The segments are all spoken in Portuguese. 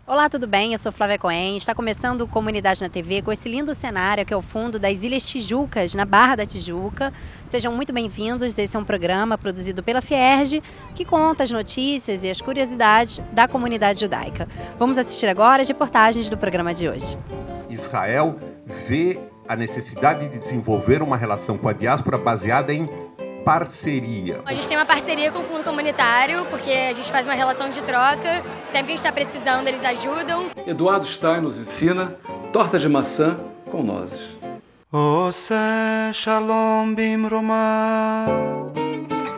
Olá, tudo bem? Eu sou Flávia Cohen. Está começando o Comunidade na TV com esse lindo cenário que é o fundo das Ilhas Tijucas, na Barra da Tijuca. Sejam muito bem-vindos. Esse é um programa produzido pela Fierj que conta as notícias e as curiosidades da comunidade judaica. Vamos assistir agora as reportagens do programa de hoje. Israel vê a necessidade de desenvolver uma relação com a diáspora baseada em parceria. A gente tem uma parceria com o Fundo Comunitário, porque a gente faz uma relação de troca. Sempre que a gente está precisando, eles ajudam. Eduardo Stein nos ensina torta de maçã com nozes. Ose shalom bimroma,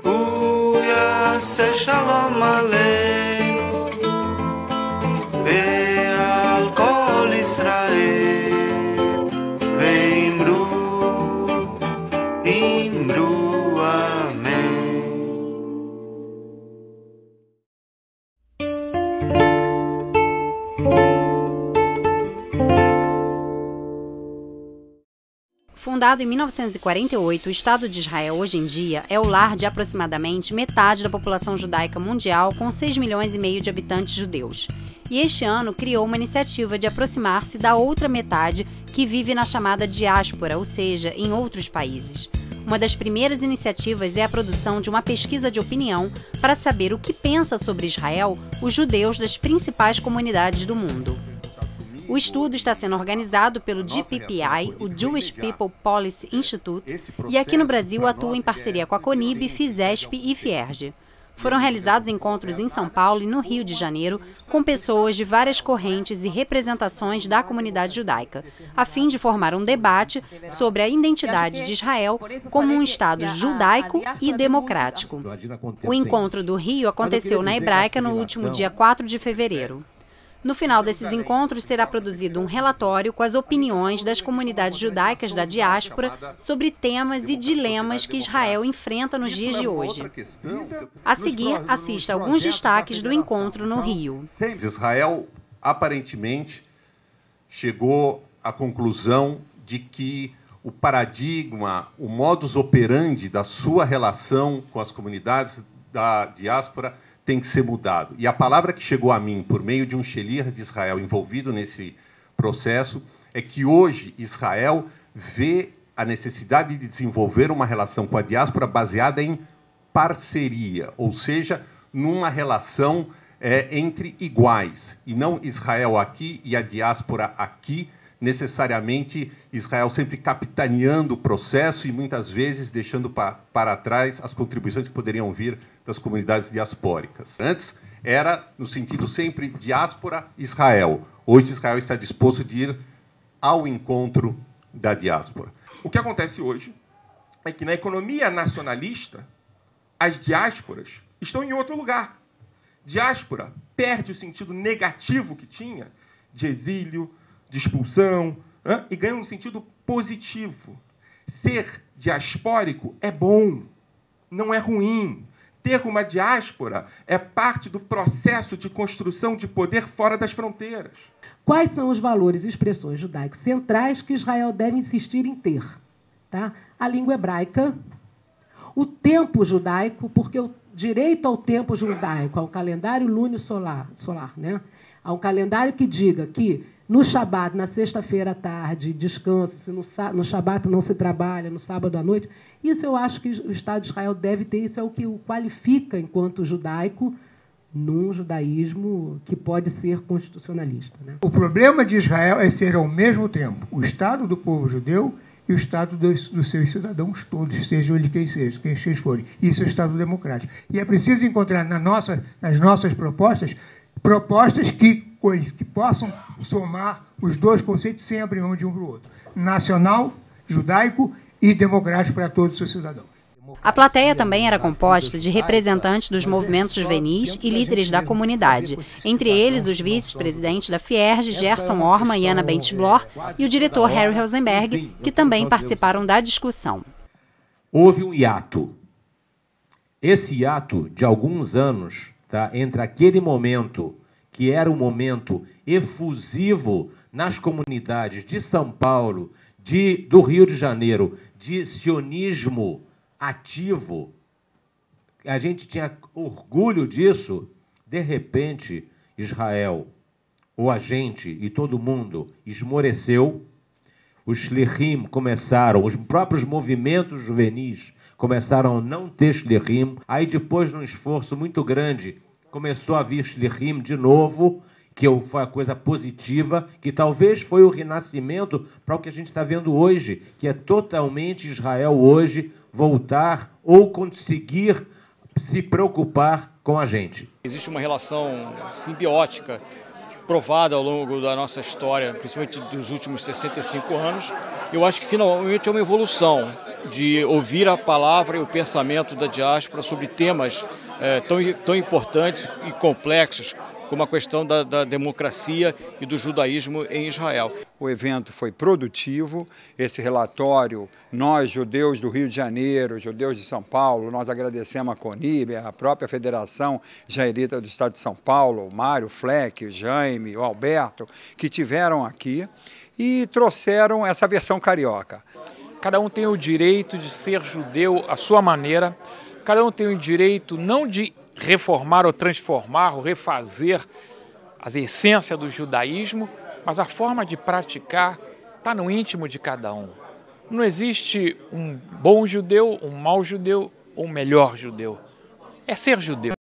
uyase shalom aleinu, ve'al kol Israel, ve'imru, amém. Fundado em 1948, o Estado de Israel hoje em dia é o lar de aproximadamente metade da população judaica mundial, com 6,5 milhões de habitantes judeus. E este ano criou uma iniciativa de aproximar-se da outra metade que vive na chamada diáspora, ou seja, em outros países. Uma das primeiras iniciativas é a produção de uma pesquisa de opinião para saber o que pensa sobre Israel os judeus das principais comunidades do mundo. O estudo está sendo organizado pelo JPPI, o Jewish People Policy Institute, e aqui no Brasil atua em parceria com a Conib, Fizesp e Fierj. Foram realizados encontros em São Paulo e no Rio de Janeiro com pessoas de várias correntes e representações da comunidade judaica, a fim de formar um debate sobre a identidade de Israel como um Estado judaico e democrático. O encontro do Rio aconteceu na Hebraica no último dia 4 de fevereiro. No final desses encontros será produzido um relatório com as opiniões das comunidades judaicas da diáspora sobre temas e dilemas que Israel enfrenta nos dias de hoje. A seguir, assista alguns destaques do encontro no Rio. Israel, aparentemente, chegou à conclusão de que o paradigma, o modus operandi da sua relação com as comunidades da diáspora tem que ser mudado. E a palavra que chegou a mim por meio de um sheliach de Israel envolvido nesse processo é que hoje Israel vê a necessidade de desenvolver uma relação com a diáspora baseada em parceria, ou seja, numa relação entre iguais, e não Israel aqui e a diáspora aqui, necessariamente Israel sempre capitaneando o processo e muitas vezes deixando para trás as contribuições que poderiam vir das comunidades diaspóricas. Antes era no sentido sempre diáspora-Israel. Hoje Israel está disposto de ir ao encontro da diáspora. O que acontece hoje é que na economia nacionalista as diásporas estão em outro lugar. Diáspora perde o sentido negativo que tinha de exílio, de expulsão, e ganha um sentido positivo. Ser diaspórico é bom, não é ruim. Ter uma diáspora é parte do processo de construção de poder fora das fronteiras. Quais são os valores e expressões judaicos centrais que Israel deve insistir em ter? Tá? A língua hebraica, o tempo judaico, porque o direito ao tempo judaico, ao calendário lune-solar, né? Há um calendário que diga que no Shabat, na sexta-feira à tarde, descansa-se, no Shabat não se trabalha, no sábado à noite. Isso eu acho que o Estado de Israel deve ter, isso é o que o qualifica enquanto judaico, num judaísmo que pode ser constitucionalista, né? O problema de Israel é ser, ao mesmo tempo, o Estado do povo judeu e o Estado dos seus cidadãos todos, sejam eles quem eles forem. Isso é o Estado democrático. E é preciso encontrar nas nossas propostas que possam somar os dois conceitos sem abrir mão de um para o outro. Nacional, judaico e democrático para todos os seus cidadãos. A plateia também era composta de representantes dos movimentos juvenis e líderes da comunidade, entre eles os vice-presidentes da Fierj, Gerson Orman e Ana Bentblor, e o diretor Harry Rosenberg, que também participaram da discussão. Houve um hiato. Esse hiato de alguns anos, tá, entre aquele momento que era um momento efusivo nas comunidades de São Paulo, do Rio de Janeiro, de sionismo ativo, a gente tinha orgulho disso. De repente, Israel, ou a gente e todo mundo esmoreceu, os shlichim começaram, os próprios movimentos juvenis começaram a não ter shlichim, aí depois, num esforço muito grande, começou a vir shlichim de novo, que foi a coisa positiva, que talvez foi o renascimento para o que a gente está vendo hoje, que é totalmente Israel hoje voltar ou conseguir se preocupar com a gente. Existe uma relação simbiótica provada ao longo da nossa história, principalmente dos últimos 65 anos. Eu acho que finalmente é uma evolução de ouvir a palavra e o pensamento da diáspora sobre temas tão importantes e complexos como a questão da democracia e do judaísmo em Israel. O evento foi produtivo, esse relatório, nós, judeus do Rio de Janeiro, judeus de São Paulo, nós agradecemos a CONIB, a própria Federação Israelita do Estado de São Paulo, o Mário, o Fleck, o Jaime, o Alberto, que tiveram aqui e trouxeram essa versão carioca. Cada um tem o direito de ser judeu à sua maneira, cada um tem o direito não de reformar ou transformar ou refazer as essências do judaísmo, mas a forma de praticar está no íntimo de cada um. Não existe um bom judeu, um mau judeu ou um melhor judeu. É ser judeu.